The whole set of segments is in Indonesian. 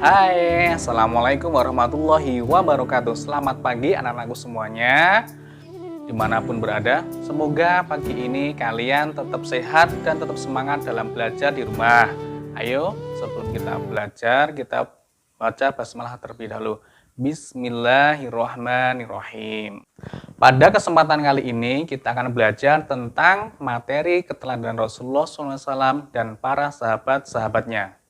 Hai, Assalamualaikum warahmatullahi wabarakatuh. Selamat pagi anak-anakku semuanya, dimanapun berada. Semoga pagi ini kalian tetap sehat dan tetap semangat dalam belajar di rumah. Ayo, sebelum kita belajar, kita baca basmalah terlebih dahulu. Bismillahirrahmanirrahim. Pada kesempatan kali ini kita akan belajar tentang materi keteladanan Rasulullah SAW dan para sahabat-sahabatnya.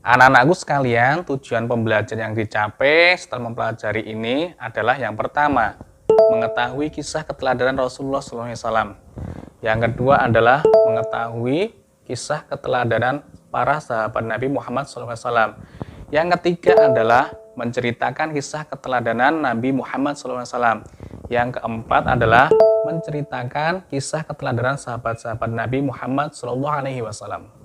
Anak-anakku sekalian, tujuan pembelajaran yang dicapai setelah mempelajari ini adalah yang pertama, mengetahui kisah keteladanan Rasulullah SAW. Yang kedua adalah mengetahui kisah keteladanan para sahabat Nabi Muhammad SAW. Yang ketiga adalah menceritakan kisah keteladanan Nabi Muhammad SAW. Yang keempat adalah menceritakan kisah keteladanan sahabat-sahabat Nabi Muhammad SAW.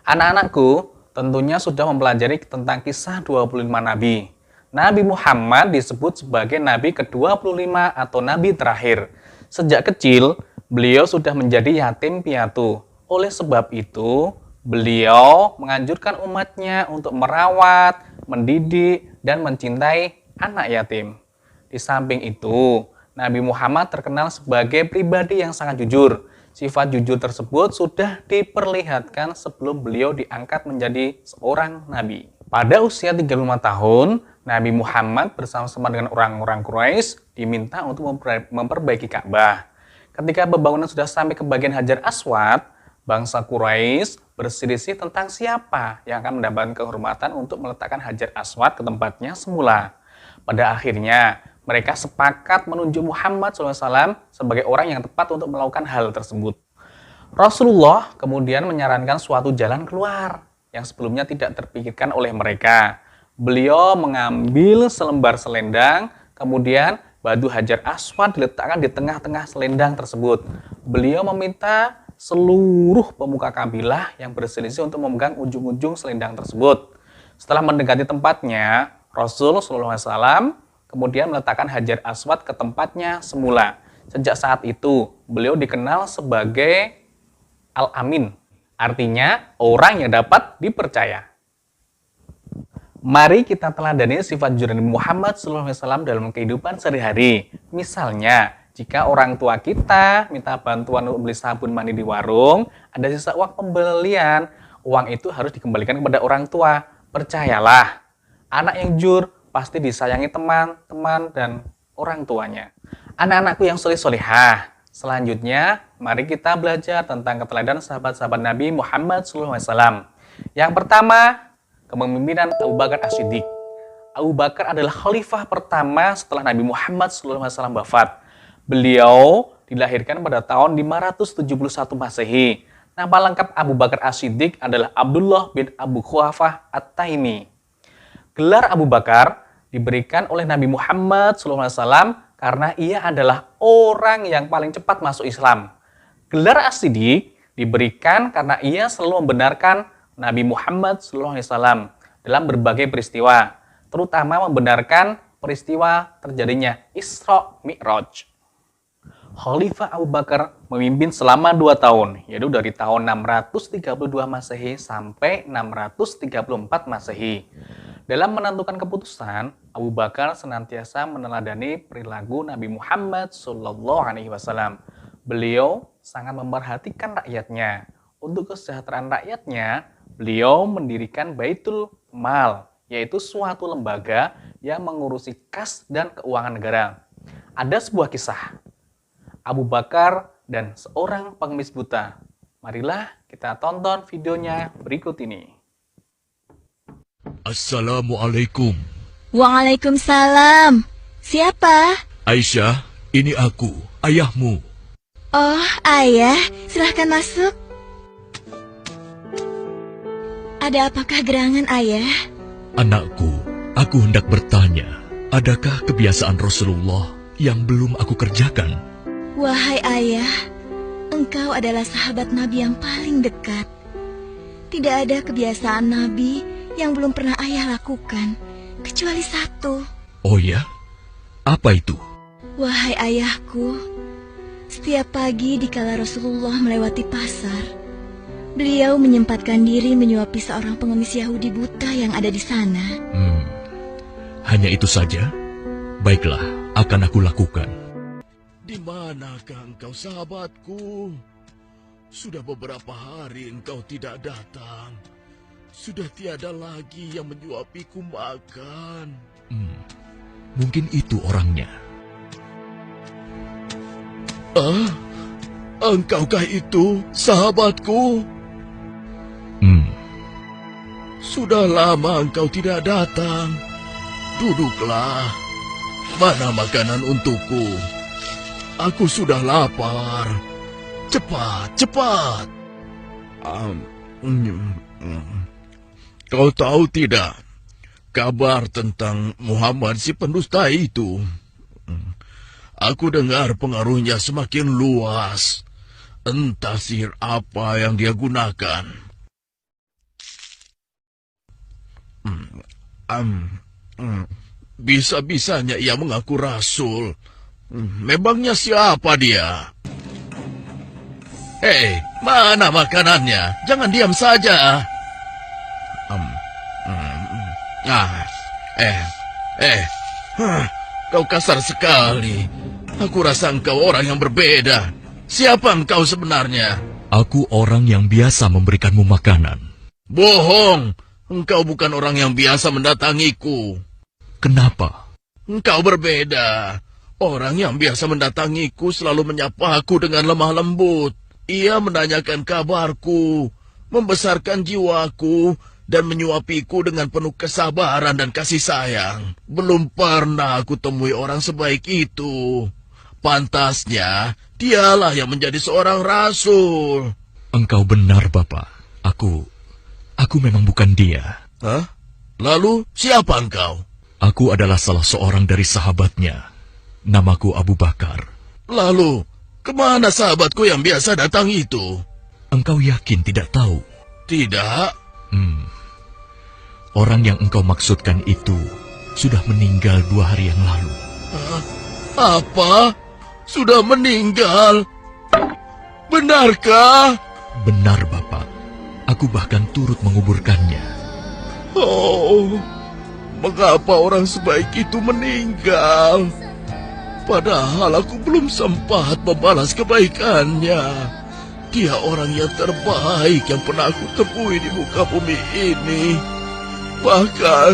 Anak-anakku tentunya sudah mempelajari tentang kisah 25 Nabi. Nabi Muhammad disebut sebagai Nabi ke-25 atau Nabi terakhir. Sejak kecil, beliau sudah menjadi yatim piatu. Oleh sebab itu, beliau menganjurkan umatnya untuk merawat, mendidik, dan mencintai anak yatim. Di samping itu, Nabi Muhammad terkenal sebagai pribadi yang sangat jujur. Sifat jujur tersebut sudah diperlihatkan sebelum beliau diangkat menjadi seorang nabi. Pada usia 35 tahun, Nabi Muhammad bersama-sama dengan orang-orang Quraisy diminta untuk memperbaiki Ka'bah. Ketika pembangunan sudah sampai ke bagian Hajar Aswad, bangsa Quraisy berselisih tentang siapa yang akan mendapatkan kehormatan untuk meletakkan Hajar Aswad ke tempatnya semula. Pada akhirnya, mereka sepakat menunjuk Muhammad SAW sebagai orang yang tepat untuk melakukan hal tersebut. Rasulullah kemudian menyarankan suatu jalan keluar yang sebelumnya tidak terpikirkan oleh mereka. Beliau mengambil selembar selendang, kemudian batu Hajar Aswad diletakkan di tengah-tengah selendang tersebut. Beliau meminta seluruh pemuka kabilah yang berselisih untuk memegang ujung-ujung selendang tersebut. Setelah mendekati tempatnya, Rasulullah SAW kemudian meletakkan Hajar Aswad ke tempatnya semula. Sejak saat itu, beliau dikenal sebagai Al-Amin. Artinya, orang yang dapat dipercaya. Mari kita teladani sifat jujur Nabi Muhammad SAW dalam kehidupan sehari-hari. Misalnya, jika orang tua kita minta bantuan untuk beli sabun mandi di warung, ada sisa uang pembelian, uang itu harus dikembalikan kepada orang tua. Percayalah, anak yang jujur pasti disayangi teman-teman dan orang tuanya. Anak-anakku yang soleh-solehah, selanjutnya mari kita belajar tentang keteladanan sahabat-sahabat Nabi Muhammad SAW. Yang pertama, kepemimpinan Abu Bakar As-Siddiq. Abu Bakar adalah khalifah pertama setelah Nabi Muhammad SAW wafat. Beliau dilahirkan pada tahun 571 Masehi. Nama lengkap Abu Bakar As-Siddiq adalah Abdullah bin Abu Quhafah At-Taimi. Gelar Abu Bakar diberikan oleh Nabi Muhammad SAW karena ia adalah orang yang paling cepat masuk Islam. Gelar As-Siddiq diberikan karena ia selalu membenarkan Nabi Muhammad SAW dalam berbagai peristiwa, terutama membenarkan peristiwa terjadinya Isra Mi'raj. Khalifah Abu Bakar memimpin selama 2 tahun, yaitu dari tahun 632 Masehi sampai 634 Masehi. Dalam menentukan keputusan, Abu Bakar senantiasa meneladani perilaku Nabi Muhammad SAW. Beliau sangat memperhatikan rakyatnya. Untuk kesejahteraan rakyatnya, beliau mendirikan Baitul Mal, yaitu suatu lembaga yang mengurusi kas dan keuangan negara. Ada sebuah kisah, Abu Bakar dan seorang pengemis buta. Marilah kita tonton videonya berikut ini. Assalamualaikum. Waalaikumsalam. Siapa? Aisyah, ini aku, ayahmu. Oh, ayah, silahkan masuk. Ada apakah gerangan ayah? Anakku, aku hendak bertanya, adakah kebiasaan Rasulullah yang belum aku kerjakan? Wahai ayah, engkau adalah sahabat Nabi yang paling dekat. Tidak ada kebiasaan Nabi yang belum pernah ayah lakukan, kecuali satu. Oh ya? Apa itu? Wahai ayahku, setiap pagi dikala Rasulullah melewati pasar, beliau menyempatkan diri menyuapi seorang pengemis Yahudi buta yang ada di sana. Hanya itu saja? Baiklah, akan aku lakukan. Di manakah engkau, sahabatku? Sudah beberapa hari engkau tidak datang. Sudah tiada lagi yang menyuapiku makan. Mungkin itu orangnya. Engkaukah itu, sahabatku? Sudah lama engkau tidak datang. Duduklah. Mana makanan untukku? Aku sudah lapar. Cepat, cepat. Kau tahu tidak kabar tentang Muhammad si pendusta itu? Aku dengar pengaruhnya semakin luas. Entah sihir apa yang dia gunakan. Bisa-bisanya ia mengaku rasul. Memangnya siapa dia? Hei, mana makanannya? Jangan diam saja. Kau kasar sekali. Aku rasa engkau orang yang berbeda. Siapa engkau sebenarnya? Aku orang yang biasa memberikanmu makanan. Bohong. Engkau bukan orang yang biasa mendatangiku. Kenapa? Engkau berbeda. Orang yang biasa mendatangiku selalu menyapa aku dengan lemah lembut. Ia menanyakan kabarku, membesarkan jiwaku, dan menyuapiku dengan penuh kesabaran dan kasih sayang. Belum pernah aku temui orang sebaik itu. Pantasnya, dialah yang menjadi seorang rasul. Engkau benar, Bapak. Aku memang bukan dia. Hah? Lalu, siapa engkau? Aku adalah salah seorang dari sahabatnya. Namaku Abu Bakar. Lalu, kemana sahabatku yang biasa datang itu? Engkau yakin tidak tahu? Tidak. Orang yang engkau maksudkan itu sudah meninggal 2 hari yang lalu. Apa? Sudah meninggal? Benarkah? Benar, Bapak. Aku bahkan turut menguburkannya. Oh, mengapa orang sebaik itu meninggal? Padahal aku belum sempat membalas kebaikannya. Dia orang yang terbaik yang pernah aku temui di muka bumi ini. Bahkan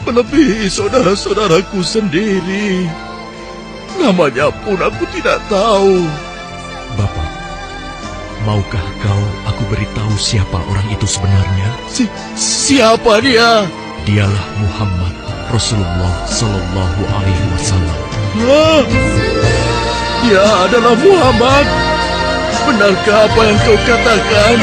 melebihi saudara-saudaraku sendiri. Namanya pun aku tidak tahu. Bapak, maukah aku beritahu siapa orang itu sebenarnya? Siapa dia? Dialah Muhammad Rasulullah Sallallahu Alaihi Wasallam. Dia adalah Muhammad. Benarkah apa yang kau katakan?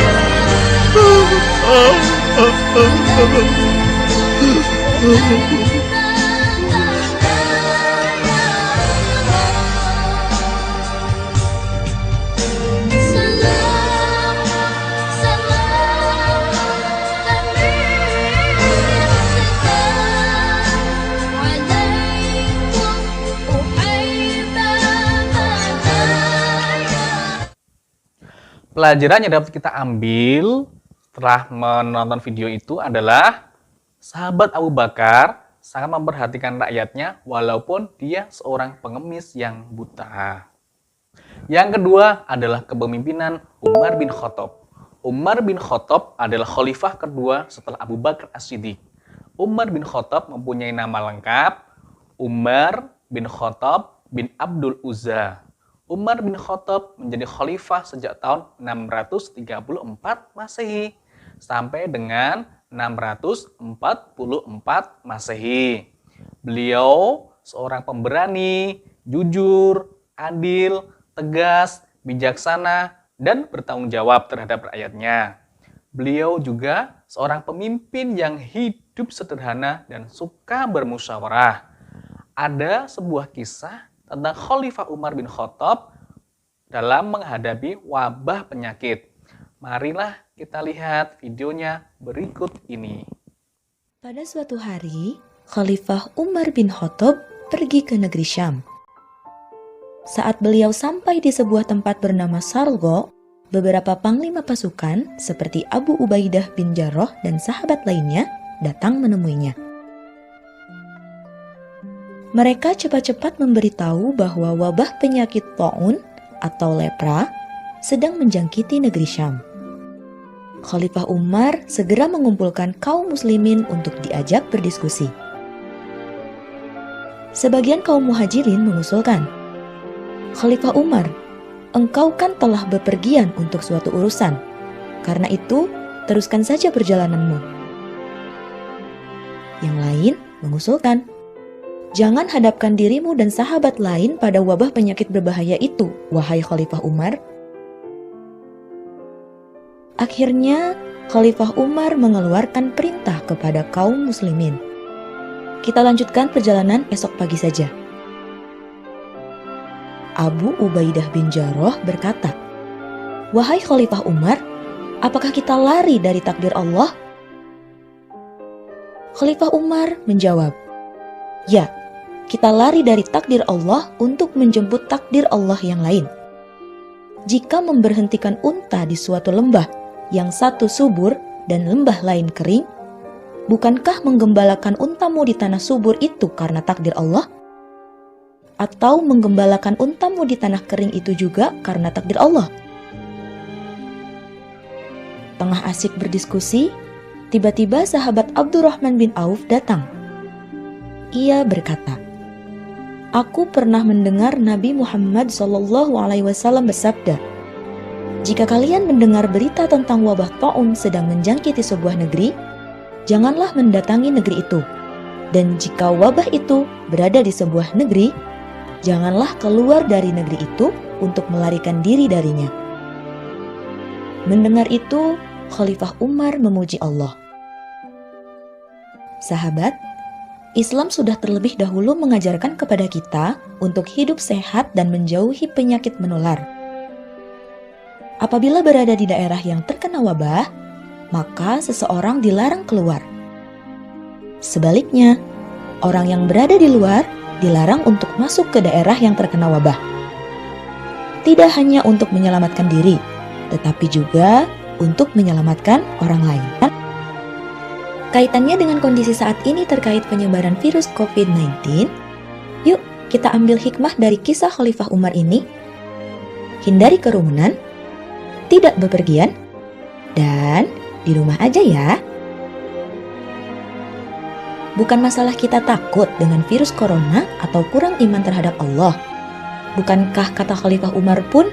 Pelajaran yang dapat kita ambil setelah menonton video itu adalah sahabat Abu Bakar sangat memperhatikan rakyatnya walaupun dia seorang pengemis yang buta. Yang kedua adalah kepemimpinan Umar bin Khattab. Umar bin Khattab adalah khalifah kedua setelah Abu Bakar As-Siddiq. Umar bin Khattab mempunyai nama lengkap Umar bin Khattab bin Abdul Uzza. Umar bin Khattab menjadi khalifah sejak tahun 634 Masehi sampai dengan 644 Masehi. Beliau seorang pemberani, jujur, adil, tegas, bijaksana, dan bertanggung jawab terhadap rakyatnya. Beliau juga seorang pemimpin yang hidup sederhana dan suka bermusyawarah. Ada sebuah kisah tentang Khalifah Umar bin Khattab dalam menghadapi wabah penyakit. Marilah kita lihat videonya berikut ini. Pada suatu hari, Khalifah Umar bin Khattab pergi ke negeri Syam. Saat beliau sampai di sebuah tempat bernama Sargo, beberapa panglima pasukan seperti Abu Ubaidah bin Jarrah dan sahabat lainnya datang menemuinya. Mereka cepat-cepat memberitahu bahwa wabah penyakit taun atau lepra sedang menjangkiti negeri Syam. Khalifah Umar segera mengumpulkan kaum muslimin untuk diajak berdiskusi. Sebagian kaum muhajirin mengusulkan, "Khalifah Umar, engkau kan telah bepergian untuk suatu urusan. Karena itu, teruskan saja perjalananmu." Yang lain mengusulkan, "Jangan hadapkan dirimu dan sahabat lain pada wabah penyakit berbahaya itu, wahai Khalifah Umar." Akhirnya, Khalifah Umar mengeluarkan perintah kepada kaum muslimin. "Kita lanjutkan perjalanan esok pagi saja." Abu Ubaidah bin Jarrah berkata, "Wahai Khalifah Umar, apakah kita lari dari takdir Allah?" Khalifah Umar menjawab, "Ya, kita lari dari takdir Allah untuk menjemput takdir Allah yang lain. Jika memberhentikan unta di suatu lembah yang satu subur dan lembah lain kering, bukankah menggembalakan untamu di tanah subur itu karena takdir Allah? Atau menggembalakan untamu di tanah kering itu juga karena takdir Allah?" Tengah asik berdiskusi, tiba-tiba sahabat Abdurrahman bin Auf datang. Ia berkata, "Aku pernah mendengar Nabi Muhammad SAW bersabda, 'Jika kalian mendengar berita tentang wabah taun sedang menjangkiti sebuah negeri, janganlah mendatangi negeri itu. Dan jika wabah itu berada di sebuah negeri, janganlah keluar dari negeri itu untuk melarikan diri darinya.'" Mendengar itu, Khalifah Umar memuji Allah. Sahabat, Islam sudah terlebih dahulu mengajarkan kepada kita untuk hidup sehat dan menjauhi penyakit menular. Apabila berada di daerah yang terkena wabah, maka seseorang dilarang keluar. Sebaliknya, orang yang berada di luar dilarang untuk masuk ke daerah yang terkena wabah. Tidak hanya untuk menyelamatkan diri, tetapi juga untuk menyelamatkan orang lain. Kaitannya dengan kondisi saat ini terkait penyebaran virus COVID-19, yuk kita ambil hikmah dari kisah Khalifah Umar ini. Hindari kerumunan, tidak bepergian, dan di rumah aja ya. Bukan masalah kita takut dengan virus corona atau kurang iman terhadap Allah. Bukankah kata Khalifah Umar pun,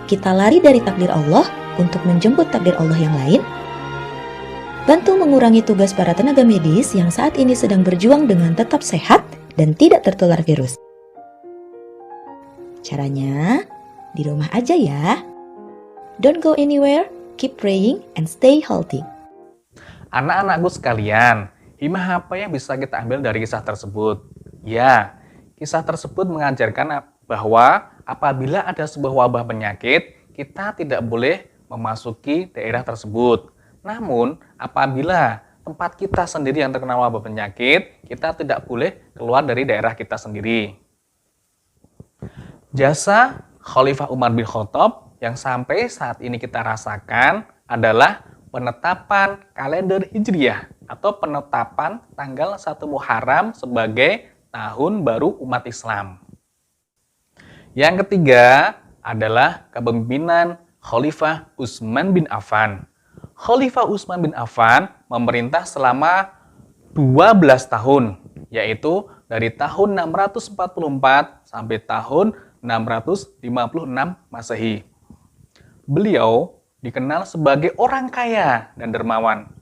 kita lari dari takdir Allah untuk menjemput takdir Allah yang lain? Bantu mengurangi tugas para tenaga medis yang saat ini sedang berjuang dengan tetap sehat dan tidak tertular virus. Caranya, di rumah aja ya. Don't go anywhere, keep praying and stay healthy. Anak-anakku sekalian, hikmah apa yang bisa kita ambil dari kisah tersebut? Ya, kisah tersebut mengajarkan bahwa apabila ada sebuah wabah penyakit, kita tidak boleh memasuki daerah tersebut. Namun, apabila tempat kita sendiri yang terkena wabah penyakit, kita tidak boleh keluar dari daerah kita sendiri. Jasa Khalifah Umar bin Khattab yang sampai saat ini kita rasakan adalah penetapan kalender Hijriah atau penetapan tanggal 1 Muharram sebagai tahun baru umat Islam. Yang ketiga adalah kepemimpinan Khalifah Utsman bin Affan. Khalifah Utsman bin Affan memerintah selama 12 tahun, yaitu dari tahun 644 sampai tahun 656 Masehi. Beliau dikenal sebagai orang kaya dan dermawan.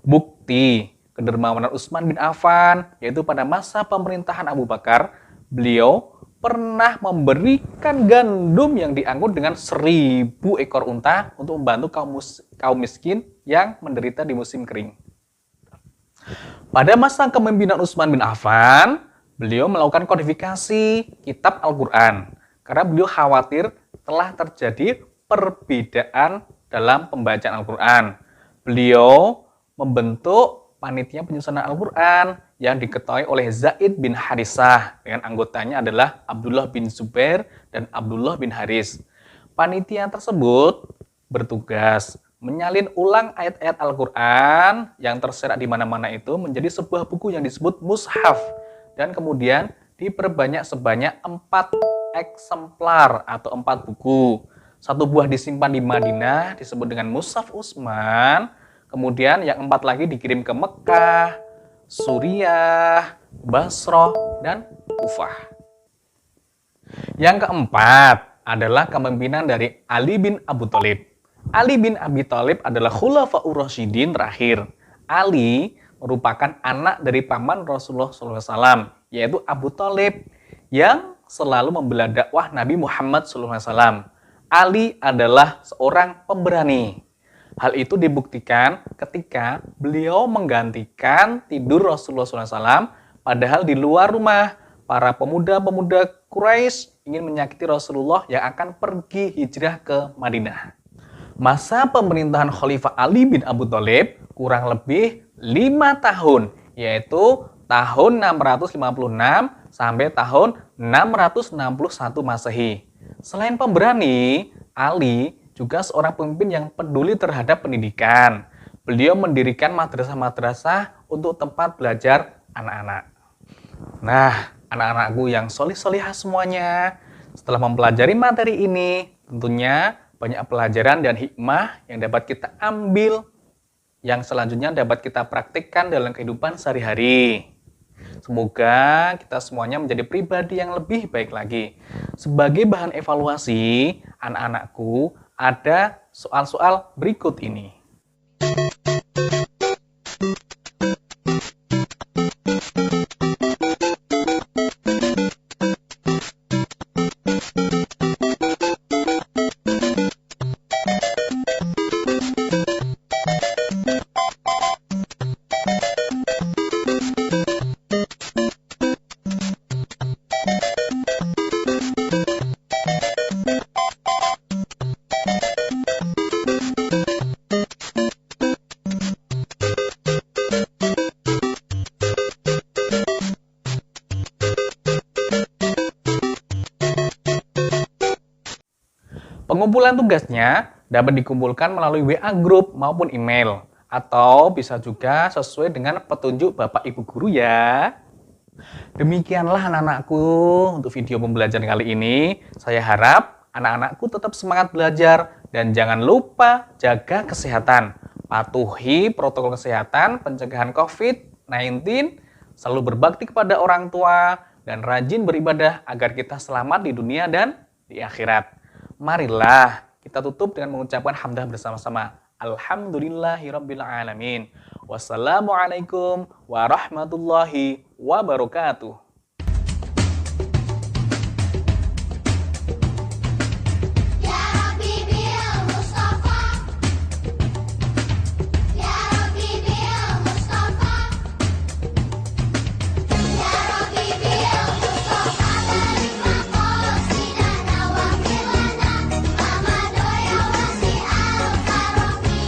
Bukti kedermawanan Utsman bin Affan yaitu pada masa pemerintahan Abu Bakar, beliau pernah memberikan gandum yang diangkut dengan 1000 ekor unta untuk membantu kaum miskin yang menderita di musim kering. Pada masa kepemimpinan Utsman bin Affan, beliau melakukan kodifikasi kitab Al-Quran karena beliau khawatir telah terjadi perbedaan dalam pembacaan Al-Quran. Beliau membentuk panitia penyusunan Al-Quran yang diketuai oleh Zaid bin Harisah dengan anggotanya adalah Abdullah bin Zubair dan Abdullah bin Haris. Panitia tersebut bertugas menyalin ulang ayat-ayat Al-Quran yang terserak di mana-mana itu menjadi sebuah buku yang disebut mushaf dan kemudian diperbanyak sebanyak 4 eksemplar atau 4 buku. 1 buah disimpan di Madinah disebut dengan Mushaf Utsman, kemudian yang 4 lagi dikirim ke Mekah, Suriah, Basrah, dan Kufah. Yang keempat adalah kepemimpinan dari Ali bin Abu Thalib. Ali bin Abi Thalib adalah Khulafaur Rasyidin terakhir. Ali merupakan anak dari paman Rasulullah SAW, yaitu Abu Thalib, yang selalu membela dakwah Nabi Muhammad SAW. Ali adalah seorang pemberani. Hal itu dibuktikan ketika beliau menggantikan tidur Rasulullah SAW, padahal di luar rumah para pemuda-pemuda Quraisy ingin menyakiti Rasulullah yang akan pergi hijrah ke Madinah. Masa pemerintahan Khalifah Ali bin Abu Thalib kurang lebih 5 tahun, yaitu tahun 656 sampai tahun 661 Masehi. Selain pemberani, Ali juga seorang pemimpin yang peduli terhadap pendidikan. Beliau mendirikan madrasah-madrasah untuk tempat belajar anak-anak. Nah, anak-anakku yang solih-solihah semuanya, setelah mempelajari materi ini, tentunya banyak pelajaran dan hikmah yang dapat kita ambil, yang selanjutnya dapat kita praktikkan dalam kehidupan sehari-hari. Semoga kita semuanya menjadi pribadi yang lebih baik lagi. Sebagai bahan evaluasi, anak-anakku, ada soal-soal berikut ini. Pengumpulan tugasnya dapat dikumpulkan melalui WA Group maupun email, atau bisa juga sesuai dengan petunjuk Bapak Ibu Guru ya. Demikianlah anak-anakku untuk video pembelajaran kali ini. Saya harap anak-anakku tetap semangat belajar dan jangan lupa jaga kesehatan. Patuhi protokol kesehatan pencegahan COVID-19, selalu berbakti kepada orang tua, dan rajin beribadah agar kita selamat di dunia dan di akhirat. Marilah kita tutup dengan mengucapkan hamdah bersama-sama. Alhamdulillahirabbil alamin. Wassalamualaikum warahmatullahi wabarakatuh.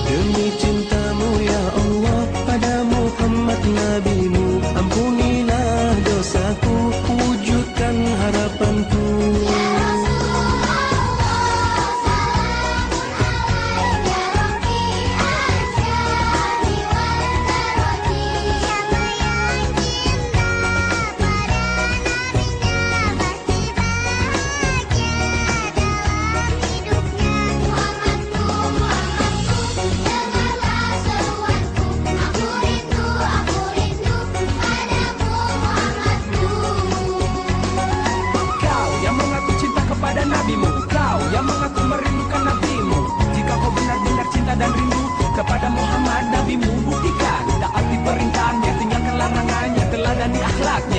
Demi cintamu ya Allah pada Muhammad Nabimu, ampunilah dosaku, wujudkan harapanku. Kepada Muhammad Nabimu buktikan taati perintahnya, tinggalkan larangannya, teladani akhlaknya.